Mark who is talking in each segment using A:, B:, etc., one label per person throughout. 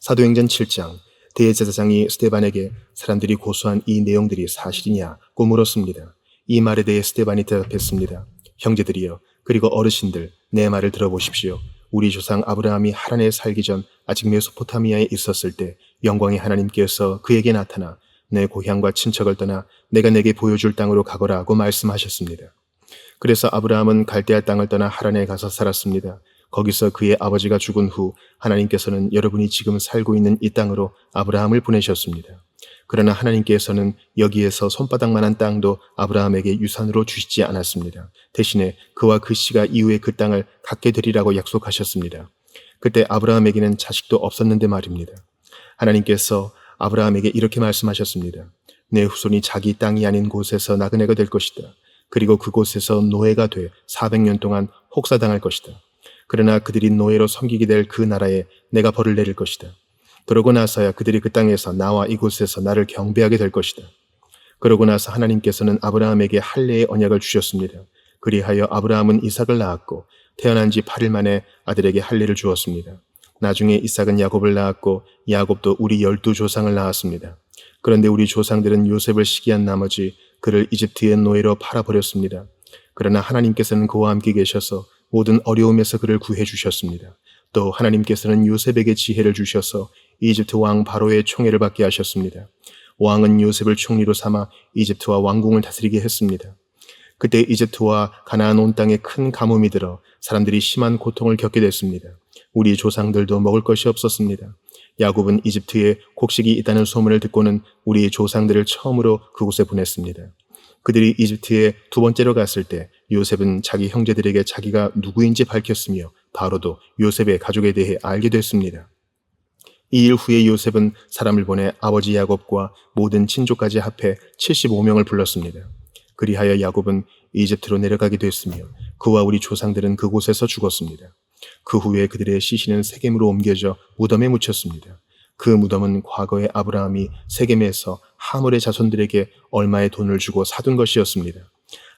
A: 사도행전 7장, 대제사장이 스데반에게 사람들이 고소한 이 내용들이 사실이냐고 물었습니다. 이 말에 대해 스데반이 대답했습니다. 형제들이여, 그리고 어르신들, 내 말을 들어보십시오. 우리 조상 아브라함이 하란에 살기 전 아직 메소포타미아에 있었을 때 영광의 하나님께서 그에게 나타나 내 고향과 친척을 떠나 내가 내게 보여줄 땅으로 가거라고 말씀하셨습니다. 그래서 아브라함은 갈대아 땅을 떠나 하란에 가서 살았습니다. 거기서 그의 아버지가 죽은 후 하나님께서는 여러분이 지금 살고 있는 이 땅으로 아브라함을 보내셨습니다. 그러나 하나님께서는 여기에서 손바닥만한 땅도 아브라함에게 유산으로 주시지 않았습니다. 대신에 그와 그 씨가 이후에 그 땅을 갖게 되리라고 약속하셨습니다. 그때 아브라함에게는 자식도 없었는데 말입니다. 하나님께서 아브라함에게 이렇게 말씀하셨습니다. 내 후손이 자기 땅이 아닌 곳에서 나그네가 될 것이다. 그리고 그곳에서 노예가 돼 400년 동안 혹사당할 것이다. 그러나 그들이 노예로 섬기게 될 그 나라에 내가 벌을 내릴 것이다. 그러고 나서야 그들이 그 땅에서 나와 이곳에서 나를 경배하게 될 것이다. 그러고 나서 하나님께서는 아브라함에게 할례의 언약을 주셨습니다. 그리하여 아브라함은 이삭을 낳았고 태어난 지 8일 만에 아들에게 할례를 주었습니다. 나중에 이삭은 야곱을 낳았고 야곱도 우리 12조상을 낳았습니다. 그런데 우리 조상들은 요셉을 시기한 나머지 그를 이집트의 노예로 팔아버렸습니다. 그러나 하나님께서는 그와 함께 계셔서 모든 어려움에서 그를 구해 주셨습니다. 또 하나님께서는 요셉에게 지혜를 주셔서 이집트 왕 바로의 총애를 받게 하셨습니다. 왕은 요셉을 총리로 삼아 이집트와 왕궁을 다스리게 했습니다. 그때 이집트와 가나안 온 땅에 큰 가뭄이 들어 사람들이 심한 고통을 겪게 됐습니다. 우리 조상들도 먹을 것이 없었습니다. 야곱은 이집트에 곡식이 있다는 소문을 듣고는 우리 조상들을 처음으로 그곳에 보냈습니다. 그들이 이집트에 두 번째로 갔을 때 요셉은 자기 형제들에게 자기가 누구인지 밝혔으며 바로도 요셉의 가족에 대해 알게 됐습니다. 이 일 후에 요셉은 사람을 보내 아버지 야곱과 모든 친족까지 합해 75명을 불렀습니다. 그리하여 야곱은 이집트로 내려가게 됐으며 그와 우리 조상들은 그곳에서 죽었습니다. 그 후에 그들의 시신은 세겜으로 옮겨져 무덤에 묻혔습니다. 그 무덤은 과거에 아브라함이 세겜에서 하몰의 자손들에게 얼마의 돈을 주고 사둔 것이었습니다.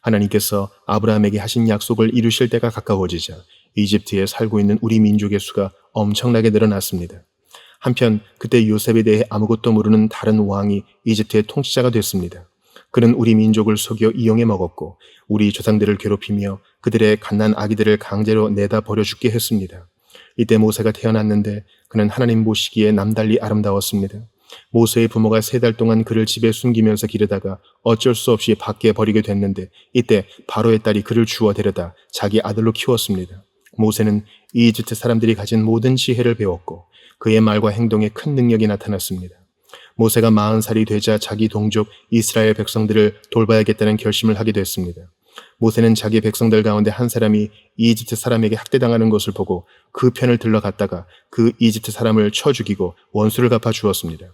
A: 하나님께서 아브라함에게 하신 약속을 이루실 때가 가까워지자 이집트에 살고 있는 우리 민족의 수가 엄청나게 늘어났습니다. 한편 그때 요셉에 대해 아무것도 모르는 다른 왕이 이집트의 통치자가 됐습니다. 그는 우리 민족을 속여 이용해 먹었고 우리 조상들을 괴롭히며 그들의 갓난 아기들을 강제로 내다 버려 죽게 했습니다. 이때 모세가 태어났는데 그는 하나님 보시기에 남달리 아름다웠습니다. 모세의 부모가 3달 동안 그를 집에 숨기면서 기르다가 어쩔 수 없이 밖에 버리게 됐는데 이때 바로의 딸이 그를 주워 데려다 자기 아들로 키웠습니다. 모세는 이집트 사람들이 가진 모든 지혜를 배웠고 그의 말과 행동에 큰 능력이 나타났습니다. 모세가 40살이 되자 자기 동족 이스라엘 백성들을 돌봐야겠다는 결심을 하게 됐습니다. 모세는 자기 백성들 가운데 한 사람이 이집트 사람에게 학대당하는 것을 보고 그 편을 들러갔다가 그 이집트 사람을 쳐 죽이고 원수를 갚아 주었습니다.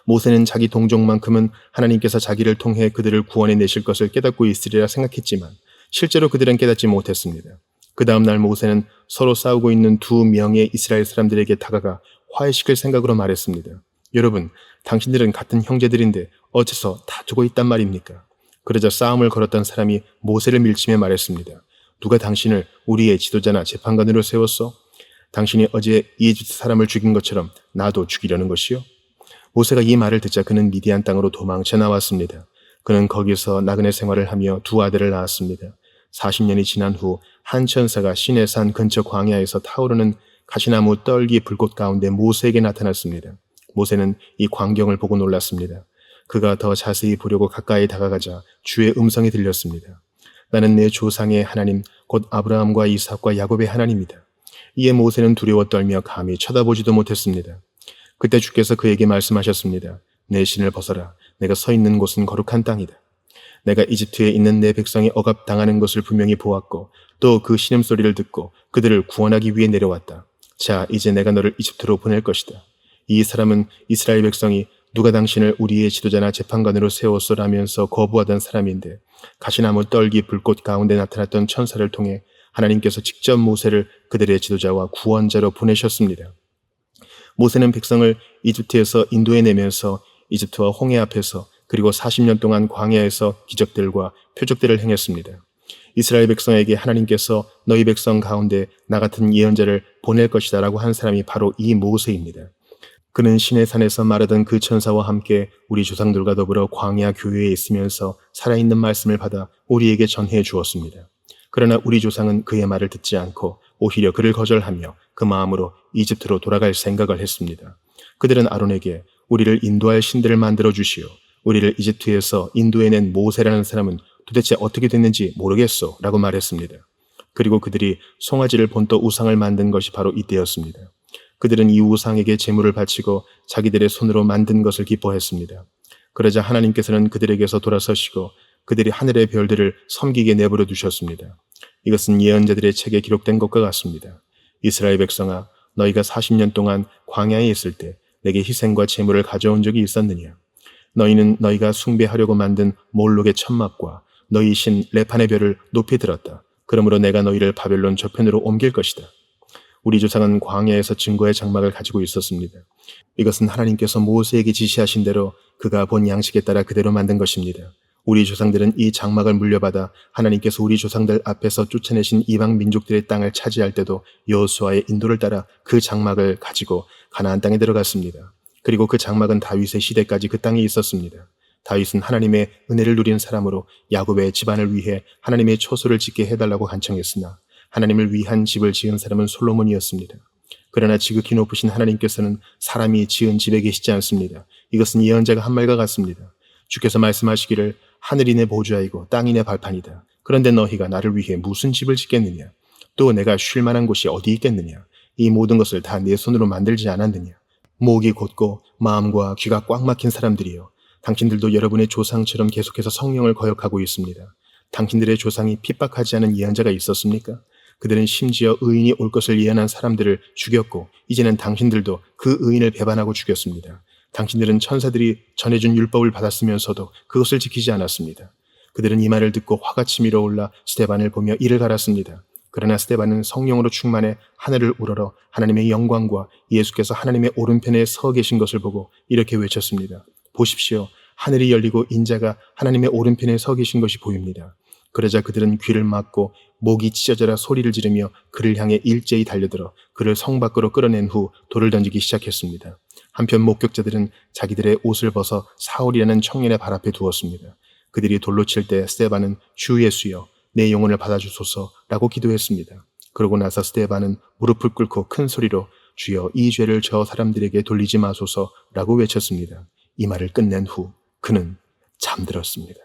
A: 모세는 자기 동족만큼은 하나님께서 자기를 통해 그들을 구원해 내실 것을 깨닫고 있으리라 생각했지만 실제로 그들은 깨닫지 못했습니다. 그 다음 날 모세는 서로 싸우고 있는 2명의 이스라엘 사람들에게 다가가 화해시킬 생각으로 말했습니다. 여러분, 당신들은 같은 형제들인데 어째서 다투고 있단 말입니까? 그러자 싸움을 걸었던 사람이 모세를 밀치며 말했습니다. 누가 당신을 우리의 지도자나 재판관으로 세웠어? 당신이 어제 이집트 사람을 죽인 것처럼 나도 죽이려는 것이요? 모세가 이 말을 듣자 그는 미디안 땅으로 도망쳐 나왔습니다. 그는 거기서 나그네 생활을 하며 2 아들을 낳았습니다. 40년이 지난 후 한 천사가 시내산 근처 광야에서 타오르는 가시나무 떨기 불꽃 가운데 모세에게 나타났습니다. 모세는 이 광경을 보고 놀랐습니다. 그가 더 자세히 보려고 가까이 다가가자 주의 음성이 들렸습니다. 나는 내 조상의 하나님 곧 아브라함과 이삭과 야곱의 하나님이다. 이에 모세는 두려워 떨며 감히 쳐다보지도 못했습니다. 그때 주께서 그에게 말씀하셨습니다. 내 신을 벗어라. 내가 서 있는 곳은 거룩한 땅이다. 내가 이집트에 있는 내 백성이 억압당하는 것을 분명히 보았고 또 그 신음소리를 듣고 그들을 구원하기 위해 내려왔다. 자, 이제 내가 너를 이집트로 보낼 것이다. 이 사람은 이스라엘 백성이 누가 당신을 우리의 지도자나 재판관으로 세웠소라면서 거부하던 사람인데 가시나무 떨기 불꽃 가운데 나타났던 천사를 통해 하나님께서 직접 모세를 그들의 지도자와 구원자로 보내셨습니다. 모세는 백성을 이집트에서 인도해내면서 이집트와 홍해 앞에서 그리고 40년 동안 광야에서 기적들과 표적들을 행했습니다. 이스라엘 백성에게 하나님께서 너희 백성 가운데 나 같은 예언자를 보낼 것이다 라고 한 사람이 바로 이 모세입니다. 그는 시내산에서 마르던 그 천사와 함께 우리 조상들과 더불어 광야 교회에 있으면서 살아있는 말씀을 받아 우리에게 전해 주었습니다. 그러나 우리 조상은 그의 말을 듣지 않고 오히려 그를 거절하며 그 마음으로 이집트로 돌아갈 생각을 했습니다. 그들은 아론에게 우리를 인도할 신들을 만들어 주시오. 우리를 이집트에서 인도해낸 모세라는 사람은 도대체 어떻게 됐는지 모르겠소 라고 말했습니다. 그리고 그들이 송아지를 본떠 우상을 만든 것이 바로 이때였습니다. 그들은 이 우상에게 제물을 바치고 자기들의 손으로 만든 것을 기뻐했습니다. 그러자 하나님께서는 그들에게서 돌아서시고 그들이 하늘의 별들을 섬기게 내버려 두셨습니다. 이것은 예언자들의 책에 기록된 것과 같습니다. 이스라엘 백성아, 너희가 40년 동안 광야에 있을 때 내게 희생과 제물을 가져온 적이 있었느냐? 너희는 너희가 숭배하려고 만든 몰록의 천막과 너희 신 레판의 별을 높이 들었다. 그러므로 내가 너희를 바벨론 저편으로 옮길 것이다. 우리 조상은 광야에서 증거의 장막을 가지고 있었습니다. 이것은 하나님께서 모세에게 지시하신 대로 그가 본 양식에 따라 그대로 만든 것입니다. 우리 조상들은 이 장막을 물려받아 하나님께서 우리 조상들 앞에서 쫓아내신 이방 민족들의 땅을 차지할 때도 여호수아의 인도를 따라 그 장막을 가지고 가나안 땅에 들어갔습니다. 그리고 그 장막은 다윗의 시대까지 그 땅에 있었습니다. 다윗은 하나님의 은혜를 누린 사람으로 야곱의 집안을 위해 하나님의 처소를 짓게 해달라고 간청했으나 하나님을 위한 집을 지은 사람은 솔로몬이었습니다. 그러나 지극히 높으신 하나님께서는 사람이 지은 집에 계시지 않습니다. 이것은 예언자가 한 말과 같습니다. 주께서 말씀하시기를 하늘이 내 보좌이고 땅이 내 발판이다. 그런데 너희가 나를 위해 무슨 집을 짓겠느냐? 또 내가 쉴 만한 곳이 어디 있겠느냐? 이 모든 것을 다 내 손으로 만들지 않았느냐? 목이 곧고 마음과 귀가 꽉 막힌 사람들이여, 당신들도 여러분의 조상처럼 계속해서 성령을 거역하고 있습니다. 당신들의 조상이 핍박하지 않은 예언자가 있었습니까? 그들은 심지어 의인이 올 것을 예언한 사람들을 죽였고 이제는 당신들도 그 의인을 배반하고 죽였습니다. 당신들은 천사들이 전해준 율법을 받았으면서도 그것을 지키지 않았습니다. 그들은 이 말을 듣고 화가 치밀어 올라 스데반을 보며 이를 갈았습니다. 그러나 스데반은 성령으로 충만해 하늘을 우러러 하나님의 영광과 예수께서 하나님의 오른편에 서 계신 것을 보고 이렇게 외쳤습니다. 보십시오. 하늘이 열리고 인자가 하나님의 오른편에 서 계신 것이 보입니다. 그러자 그들은 귀를 막고 목이 찢어져라 소리를 지르며 그를 향해 일제히 달려들어 그를 성 밖으로 끌어낸 후 돌을 던지기 시작했습니다. 한편 목격자들은 자기들의 옷을 벗어 사울이라는 청년의 발 앞에 두었습니다. 그들이 돌로 칠 때 스데반은 주 예수여 내 영혼을 받아주소서라고 기도했습니다. 그러고 나서 스데반은 무릎을 꿇고 큰 소리로 주여 이 죄를 저 사람들에게 돌리지 마소서라고 외쳤습니다. 이 말을 끝낸 후 그는 잠들었습니다.